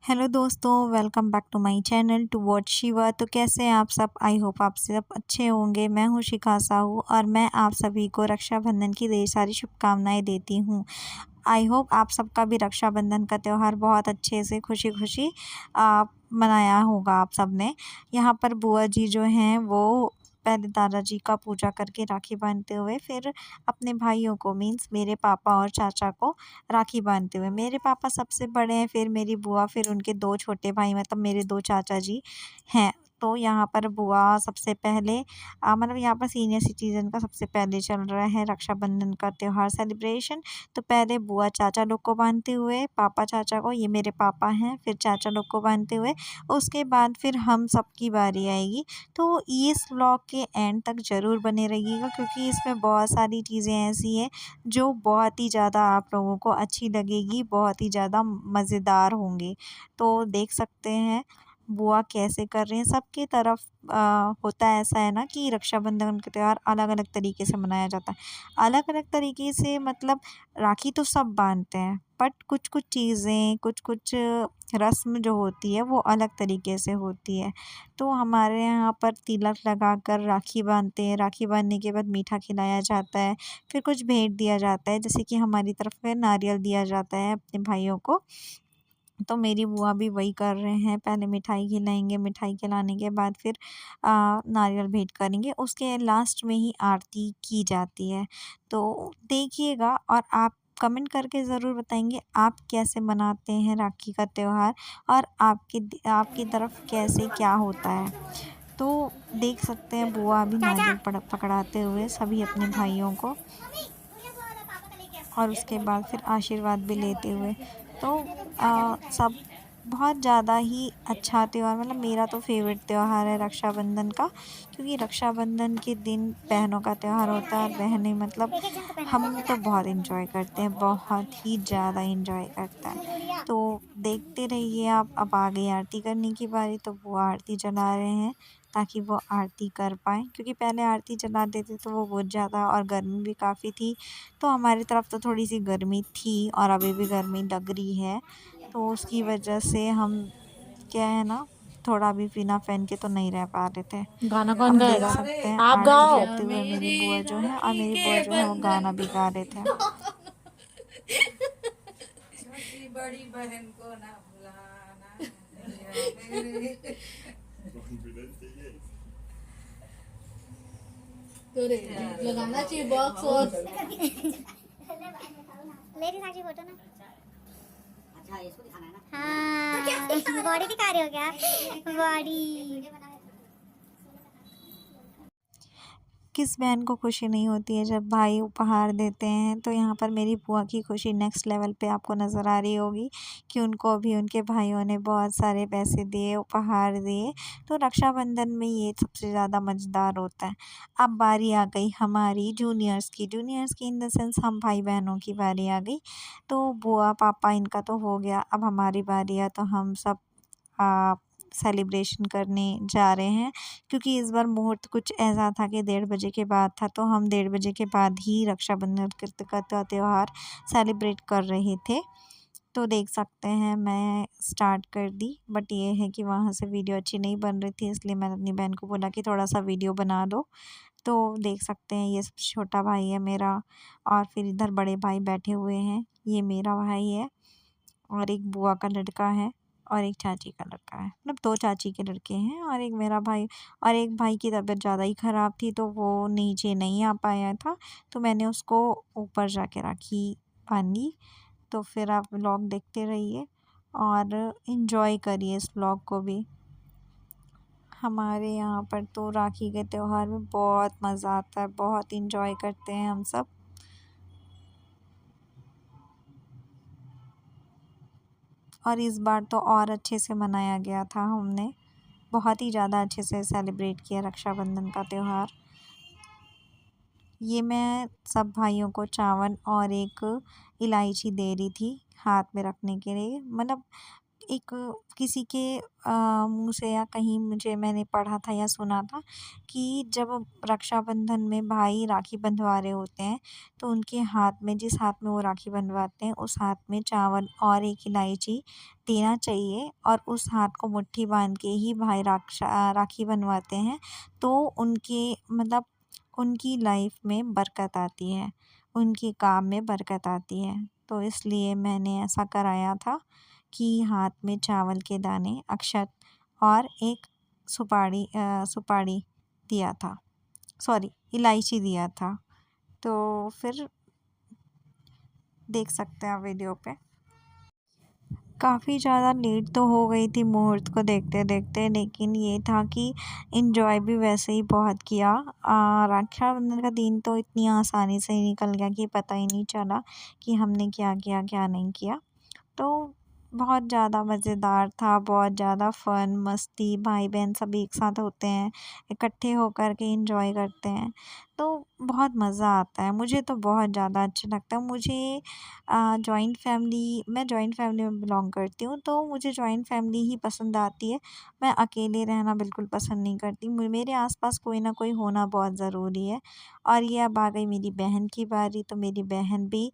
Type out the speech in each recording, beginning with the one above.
Hello दोस्तों, welcome back to my channel to watch Shiva. तो कैसे हैं आप सब? आई होप आप सब अच्छे होंगे। मैं हूं शिखा साहू और मैं आप सभी को रक्षाबंधन की ढेर सारी शुभकामनाएं देती हूं। आई होप आप सबका भी रक्षाबंधन का त्यौहार बहुत अच्छे से खुशी खुशी मनाया होगा आप सब ने। यहाँ पर बुआ जी जो हैं वो पहले दादाजी का पूजा करके राखी बांधते हुए फिर अपने भाइयों को मीन्स मेरे पापा और चाचा को राखी बांधते हुए, मेरे पापा सबसे बड़े हैं, फिर मेरी बुआ, फिर उनके दो छोटे भाई मतलब मेरे दो चाचा जी हैं। तो यहाँ पर बुआ सबसे पहले मतलब यहाँ पर सीनियर सिटीजन का सबसे पहले चल रहा है रक्षाबंधन का त्यौहार सेलिब्रेशन। तो पहले बुआ चाचा लोग को बांधते हुए, पापा चाचा को, ये मेरे पापा हैं, फिर चाचा लोग को बांधते हुए उसके बाद फिर हम सबकी बारी आएगी। तो इस व्लॉग के एंड तक ज़रूर बने रहिएगा क्योंकि इसमें बहुत सारी चीज़ें ऐसी हैं जो बहुत ही ज़्यादा आप लोगों को अच्छी लगेगी, बहुत ही ज़्यादा मज़ेदार होंगी। तो देख सकते हैं बुआ कैसे कर रहे हैं। सबकी तरफ होता है ऐसा है ना कि रक्षाबंधन का त्यौहार अलग अलग तरीके से मनाया जाता है। अलग अलग तरीके से मतलब राखी तो सब बांधते हैं बट कुछ कुछ चीज़ें, कुछ कुछ रस्म जो होती है वो अलग तरीके से होती है। तो हमारे यहाँ पर तिलक लगाकर राखी बांधते हैं। राखी बांधने के बाद मीठा खिलाया जाता है, फिर कुछ भेंट दिया जाता है, जैसे कि हमारी तरफ में नारियल दिया जाता है अपने भाइयों को। तो मेरी बुआ भी वही कर रहे हैं, पहले मिठाई खिलाएंगे, मिठाई खिलाने के बाद फिर नारियल भेंट करेंगे, उसके लास्ट में ही आरती की जाती है। तो देखिएगा और आप कमेंट करके ज़रूर बताएंगे आप कैसे मनाते हैं राखी का त्यौहार और आपकी तरफ कैसे क्या होता है। तो देख सकते हैं बुआ अभी नारियल पकड़ाते हुए सभी अपने भाइयों को और उसके बाद फिर आशीर्वाद भी लेते हुए। तो सब बहुत ज़्यादा ही अच्छा त्यौहार, मतलब मेरा तो फेवरेट त्यौहार है रक्षाबंधन का, क्योंकि रक्षाबंधन के दिन बहनों का त्यौहार होता है और बहनें मतलब हम तो बहुत इन्जॉय करते हैं, बहुत ही ज़्यादा इन्जॉय करते हैं। तो देखते रहिए आप। अब आ गई आरती करने की बारी, तो वो आरती जला रहे हैं ताकि वो आरती कर पाएँ, क्योंकि पहले आरती जलाते थे तो वो बहुत ज़्यादा और गर्मी भी काफ़ी थी। तो हमारी तरफ तो थोड़ी सी गर्मी थी और अभी भी गर्मी लग रही है, तो उसकी वजह से हम क्या है ना थोड़ा भी बिना फैन के तो नहीं रह पा रहे थे। गाना कौन अब देख गाएगा? सकते हैं आप आरती गाओ। करते हुए मेरी बुआ जो है और मेरी बुआ जो है वो गाना भी गा रहे थे। छोटी बड़ी बहन को ना भुलाना। तो रे लगाना चाहिए बॉक्स और लेडी साक्षी फोटो ना। अच्छा इसको दिखाना है ना। हाँ बॉडी दिखा रहे हो क्या? बॉडी किस बहन को खुशी नहीं होती है जब भाई उपहार देते हैं। तो यहाँ पर मेरी बुआ की खुशी नेक्स्ट लेवल पे आपको नज़र आ रही होगी कि उनको भी उनके भाइयों ने बहुत सारे पैसे दिए, उपहार दिए। तो रक्षाबंधन में ये सबसे ज़्यादा मज़ेदार होता है। अब बारी आ गई हमारी जूनियर्स की, जूनियर्स की इन द सेंस हम भाई बहनों की बारी आ गई। तो बुआ पापा इनका तो हो गया, अब हमारी बारी है। तो हम सब सेलिब्रेशन करने जा रहे हैं, क्योंकि इस बार मुहूर्त कुछ ऐसा था कि 1:30 बजे के बाद था, तो हम 1:30 बजे के बाद ही रक्षाबंधन का त्यौहार सेलिब्रेट कर रहे थे। तो देख सकते हैं मैं स्टार्ट कर दी, बट ये है कि वहाँ से वीडियो अच्छी नहीं बन रही थी, इसलिए मैंने अपनी बहन को बोला कि थोड़ा सा वीडियो बना दो। तो देख सकते हैं ये सबसे छोटा भाई है मेरा और फिर इधर बड़े भाई बैठे हुए हैं, ये मेरा भाई है और एक बुआ का लड़का है और एक चाची का लड़का है, मतलब दो चाची के लड़के हैं और एक मेरा भाई। और एक भाई की तबीयत ज़्यादा ही ख़राब थी तो वो नीचे नहीं आ पाया था, तो मैंने उसको ऊपर जाके राखी बांधी। तो फिर आप व्लॉग देखते रहिए और इन्जॉय करिए इस व्लॉग को भी। हमारे यहाँ पर तो राखी के त्यौहार में बहुत मज़ा आता है, बहुत इन्जॉय करते हैं हम सब। और इस बार तो और अच्छे से मनाया गया था, हमने बहुत ही ज़्यादा अच्छे से सेलिब्रेट किया रक्षाबंधन का त्यौहार। ये मैं सब भाइयों को चावल और एक इलायची दे रही थी हाथ में रखने के लिए, मतलब एक किसी के मुँह से या कहीं मैंने पढ़ा था या सुना था कि जब रक्षाबंधन में भाई राखी बंधवा रहे होते हैं तो उनके हाथ में, जिस हाथ में वो राखी बंधवाते हैं, उस हाथ में चावल और एक इलायची देना चाहिए और उस हाथ को मुट्ठी बांध के ही भाई राखी बंधवाते हैं तो उनके मतलब उनकी लाइफ में बरकत आती है, उनके काम में बरकत आती है। तो इसलिए मैंने ऐसा कराया था कि हाथ में चावल के दाने, अक्षत और एक सुपारी दिया था, सॉरी इलायची दिया था। तो फिर देख सकते हैं आप वीडियो पे। काफ़ी ज़्यादा लेट तो हो गई थी मुहूर्त को देखते देखते, लेकिन ये था कि इन्जॉय भी वैसे ही बहुत किया। रक्षाबंधन का दिन तो इतनी आसानी से ही निकल गया कि पता ही नहीं चला कि हमने क्या किया क्या नहीं किया। तो बहुत ज़्यादा मज़ेदार था, बहुत ज़्यादा फ़न मस्ती, भाई बहन सब एक साथ होते हैं, इकट्ठे होकर के एंजॉय करते हैं, तो बहुत मज़ा आता है। मुझे तो बहुत ज़्यादा अच्छा लगता है। मुझे मैं जॉइंट फैमिली में बिलोंग करती हूँ, तो मुझे जॉइंट फैमिली ही पसंद आती है। मैं अकेले रहना बिल्कुल पसंद नहीं करती। मेरे आसपास कोई ना कोई होना बहुत ज़रूरी है। और ये अब आ गई मेरी बहन की बारी, तो मेरी बहन भी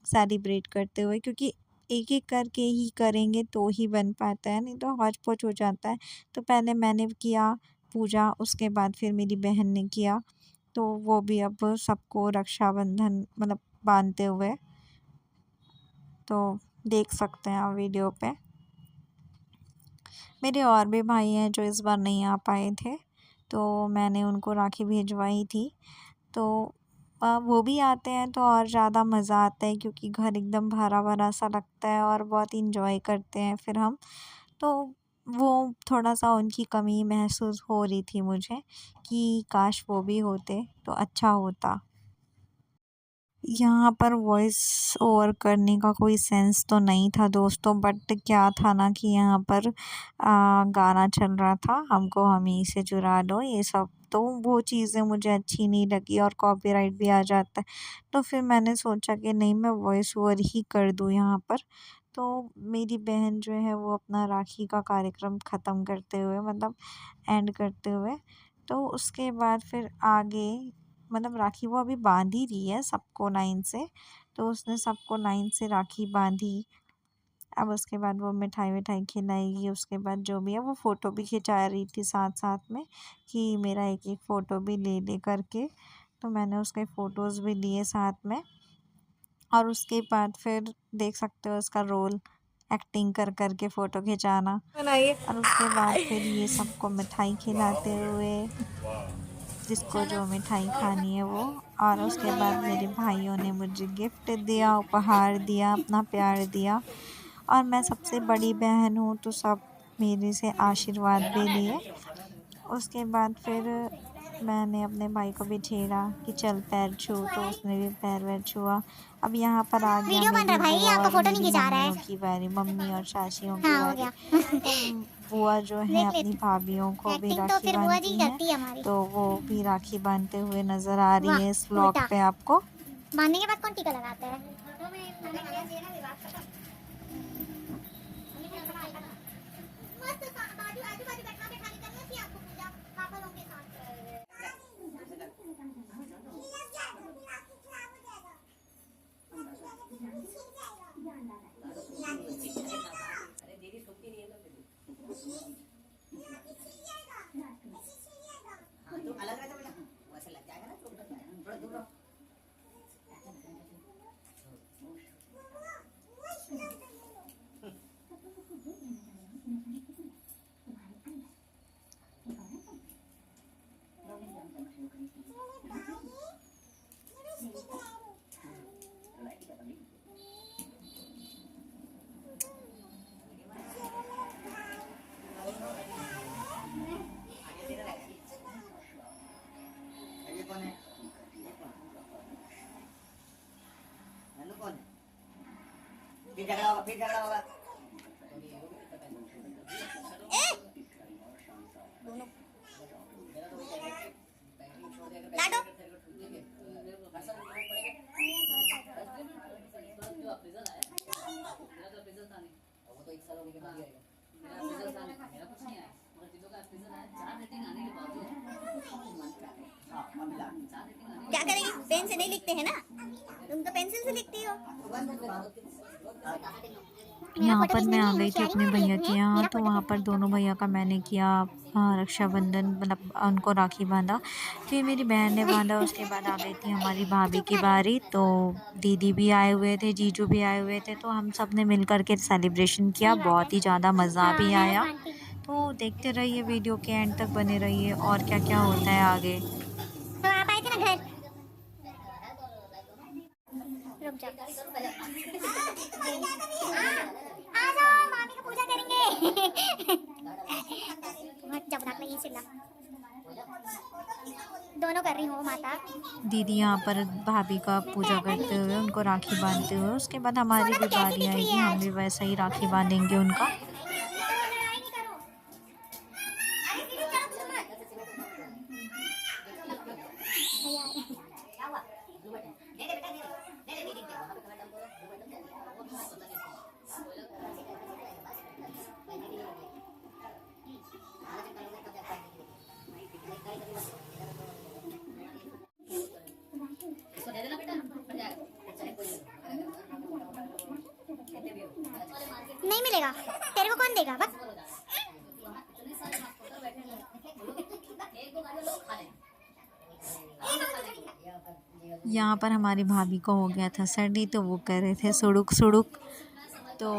सेलिब्रेट करते हुए, क्योंकि एक एक करके ही करेंगे तो ही बन पाता है, नहीं तो हौच-पौच हो जाता है। तो पहले मैंने किया पूजा, उसके बाद फिर मेरी बहन ने किया, तो वो भी अब सबको रक्षाबंधन मतलब बांधते हुए, तो देख सकते हैं आप वीडियो पे। मेरे और भी भाई हैं जो इस बार नहीं आ पाए थे, तो मैंने उनको राखी भिजवाई थी। तो वो भी आते हैं तो और ज़्यादा मज़ा आता है, क्योंकि घर एकदम भरा-भरा सा लगता है और बहुत एंजॉय करते हैं फिर हम। तो वो थोड़ा-सा उनकी कमी महसूस हो रही थी मुझे कि काश वो भी होते तो अच्छा होता। यहाँ पर वॉइस ओवर करने का कोई सेंस तो नहीं था दोस्तों, बट क्या था ना कि यहाँ पर गाना चल रहा था, हमको हमी से चुरा लो ये सब, तो वो चीज़ें मुझे अच्छी नहीं लगी और कॉपीराइट भी आ जाता है। तो फिर मैंने सोचा कि नहीं, मैं वॉइस ओवर ही कर दूँ यहाँ पर। तो मेरी बहन जो है वो अपना राखी का कार्यक्रम ख़त्म करते हुए, मतलब एंड करते हुए, तो उसके बाद फिर आगे मतलब राखी वो अभी बांध ही रही है सबको लाइन से, तो उसने सबको लाइन से राखी बांधी। अब उसके बाद वो मिठाई-विठाई खिलाएगी, उसके बाद जो भी है वो फ़ोटो भी खिंचा रही थी साथ-साथ में कि मेरा एक-एक फ़ोटो भी ले ले करके, तो मैंने उसके फ़ोटोज़ भी लिए साथ में। और उसके बाद फिर देख सकते हो उसका रोल एक्टिंग कर कर के फ़ोटो खिंचाना। और उसके बाद फिर ये सबको मिठाई खिलाते हुए, जिसको जो मिठाई खानी है वो। और उसके बाद मेरे भाइयों ने मुझे गिफ्ट दिया, उपहार दिया, अपना प्यार दिया। और मैं सबसे बड़ी बहन हूँ तो सब मेरे से आशीर्वाद भी लिए। उसके बाद फिर मैंने अपने भाई को भी छेड़ा कि चल पैर छू, तो उसने भी पैर वैर छुआ। अब यहाँ पर आ गया वीडियो बन रहा मेरी है भाई, बुआ आपका और फोटो नहीं मेरी खिंचा रहा मम्मियों है। की बारी, मम्मी और चाचियों की हाँ हो बारी। गया। तो बुआ जो है देख अपनी लेते, भाभीयों को भी एक्टिंग तो राखी फिर बुआ जी बांधती हैं, करती है हमारी। तो वो भी राखी बांधते हुए नज़र आ रही वाह, है इस व्लॉग उल्टा पे आपको। बांधने के बाद कौन टीका लगाता है? क्या करेगी, पेन से नहीं लिखते हैं ना, तुम तो पेंसिल से लिखती हो। यहाँ पर मैं आ गई थी अपने भैया के यहाँ, तो वहाँ पर दोनों भैया का मैंने किया रक्षाबंधन, मतलब उनको राखी बांधा। फिर मेरी बहन ने बांधा, उसके बाद आ गई थी हमारी भाभी की बारी। तो दीदी भी आए हुए थे, जीजू भी आए हुए थे, तो हम सब ने मिल कर के सेलिब्रेशन किया। बहुत ही ज़्यादा मज़ा भी आया। तो देखते रहिए, वीडियो के एंड तक बने रहिए और क्या क्या होता है आगे। तो आप आए थे ना घर, रुक जाओ, आ जाओ, मामी का पूजा करेंगे। मत जब तक नहीं चिल्ला, दोनों कर रही हूँ माता। दीदी यहाँ पर भाभी का पूजा करते हुए, उनको राखी बांधते हुए, उसके बाद हमारी भी बारी आएगी, हम भी वैसा ही राखी बांधेंगे उनका। नहीं मिलेगा, तेरे को कौन देगा बस। यहाँ पर हमारी भाभी को हो गया था सर्दी, तो वो कर रहे थे सुड़ुक सुड़ुक। तो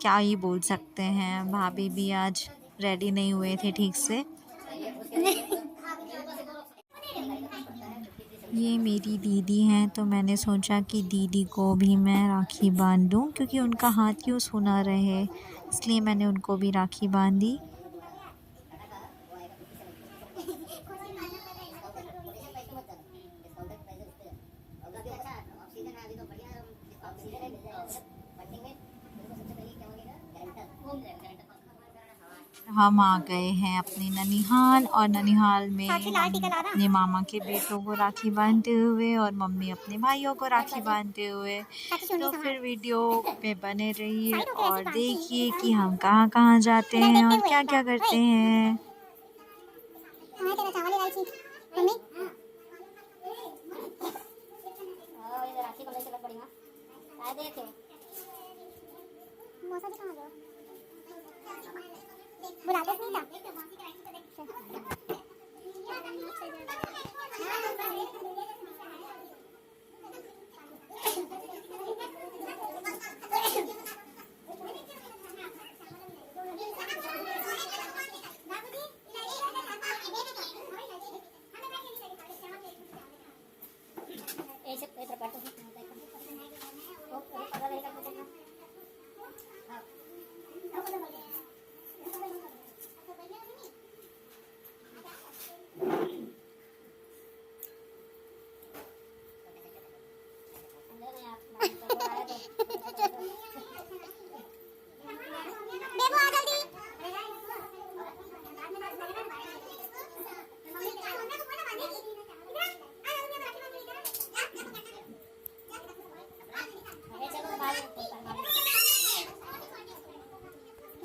क्या ही बोल सकते हैं, भाभी भी आज रेडी नहीं हुए थे ठीक से। ये मेरी दीदी हैं, तो मैंने सोचा कि दीदी को भी मैं राखी बांध दूँ, क्योंकि उनका हाथ क्यों सूना रहे, इसलिए मैंने उनको भी राखी बांधी। हम आ गए हैं अपने ननिहाल, और ननिहाल में अपने मामा के बेटों को राखी बांधते हुए और मम्मी अपने भाइयों को राखी बांधते हुए। तो फिर वीडियो में बने रहिए और देखिए कि हम कहाँ कहाँ जाते हैं और क्या क्या करते हैं। बुलाते नहीं था।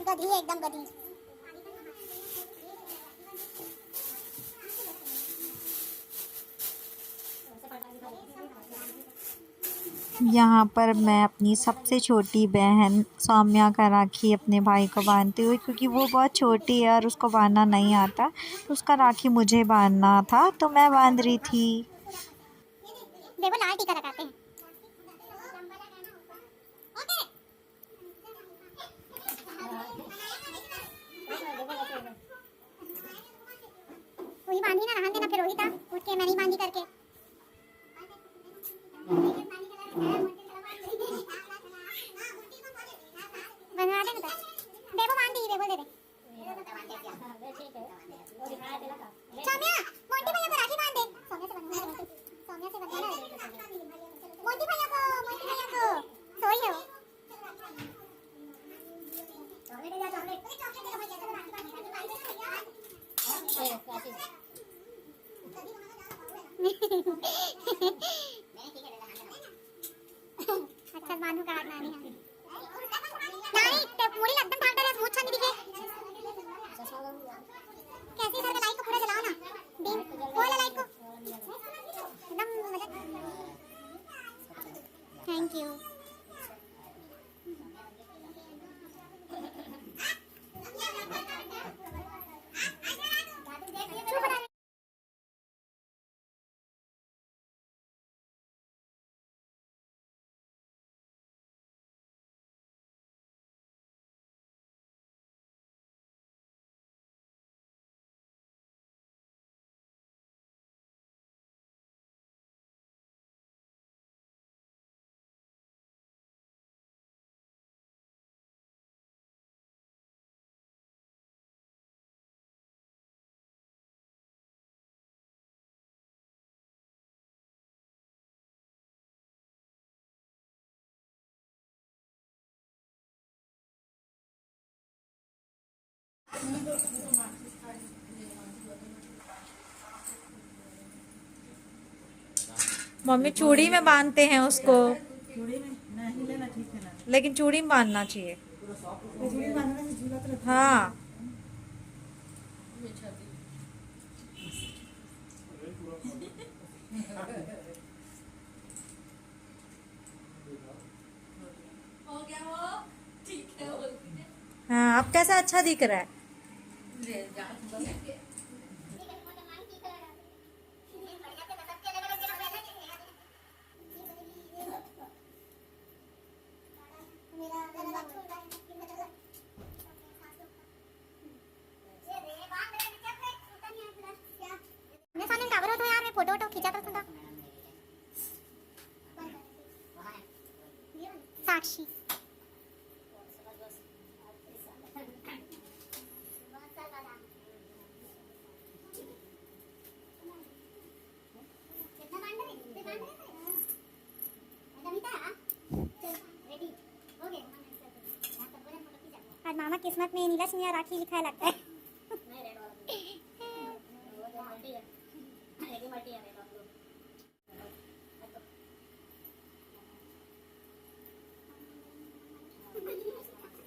गधी है एकदम गधी। यहाँ पर मैं अपनी सबसे छोटी बहन सौम्या का राखी अपने भाई को बांधते हुए, क्योंकि वो बहुत छोटी है और उसको बांधना नहीं आता, तो उसका राखी मुझे बांधना था, तो मैं बांध रही थी। देखो लाल टीका लगाते हैं। वही बांधी ना, नहान देना फिर रोहिता उठ के, मैं नहीं बांधी करके। बनवा दे ना, देखो बांधी, देखो दे दे। सौम्या, मोंटी भैया को राखी बांध दे। सौम्या से बनवा दे, सौम्या से बनवा दे। मोंटी भैया को सोई है वो। चॉकलेट ले जा, चॉकलेट दे भैया को राखी बांध दे। अच्छा बांधू का हाथ नहीं, ते मुड़ी एकदम ठाक मम्मी चूड़ी में बांधते हैं उसको, चूड़ी में नहीं लेना, ठीक है ना। लेकिन चूड़ी में बांधना चाहिए। चूड़ी बांधने में झूलत रहता है। हाँ हो गया वो, ठीक है बोलती है। हाँ, अब कैसा अच्छा दिख रहा है। ले जा मैं सामने काबर होता यार, मैं फोटो वोटो खींचा था साक्षी आज मामा किस्मत में नीला सिंह राखी लिखा है लगता है।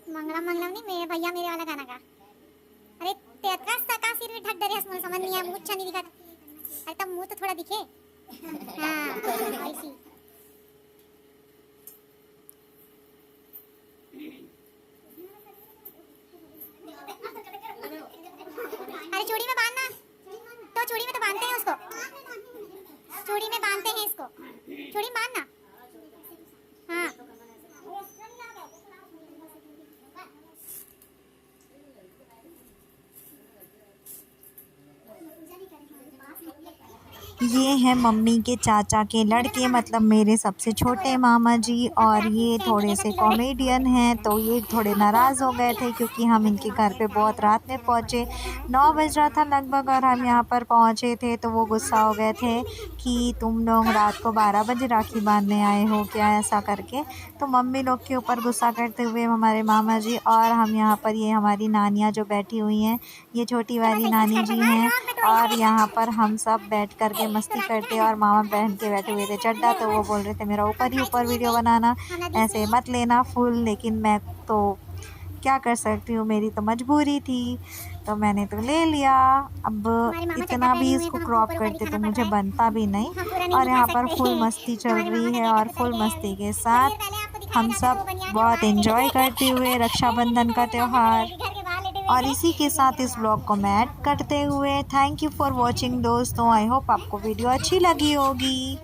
मंगलम मंगलम नहीं, मेरे भैया मेरे वाला गाना का। अरे तेरा सका सिर में ढक डरे, मुझे समझ नहीं आया, मुंह अच्छा नहीं दिखा। अरे तब मुंह तो थोड़ा दिखे। हाँ ऐसी। अरे चूड़ी में बांधना, तो चूड़ी में तो बांधते हैं उसको, चूड़ी में बांधते हैं इसको, चूड़ी में बांधना। हाँ ये है मम्मी के चाचा के लड़के, मतलब मेरे सबसे छोटे मामा जी, और ये थोड़े से कॉमेडियन हैं। तो ये थोड़े नाराज़ हो गए थे क्योंकि हम इनके घर पे बहुत रात में पहुँचे, 9 बज रहा था लगभग, और हम यहाँ पर पहुँचे थे। तो वो गुस्सा हो गए थे कि तुम लोग रात को 12 बजे राखी बांधने आए हो क्या, ऐसा करके। तो मम्मी लोग के ऊपर गुस्सा करते हुए हमारे मामा जी और हम यहाँ पर, ये हमारी नानियाँ जो बैठी हुई हैं, ये छोटी वाली नानी जी हैं, और यहाँ पर हम सब बैठ कर के मस्ती करते। और मामा बहन के बैठे हुए थे चड्डा, तो वो बोल रहे थे मेरा ऊपर ही ऊपर वीडियो बनाना, ऐसे मत लेना फुल। लेकिन मैं तो क्या कर सकती हूँ, मेरी तो मजबूरी थी, तो मैंने तो ले लिया। अब इतना भी इसको क्रॉप करते तो मुझे बनता भी नहीं। और यहाँ पर फुल मस्ती चल रही है, और फुल मस्ती के साथ हम सब बहुत एंजॉय करते हुए रक्षाबंधन का त्यौहार। और इसी के साथ इस ब्लॉग को मैं ऐड करते हुए थैंक यू फॉर वॉचिंग दोस्तों। आई होप आपको वीडियो अच्छी लगी होगी।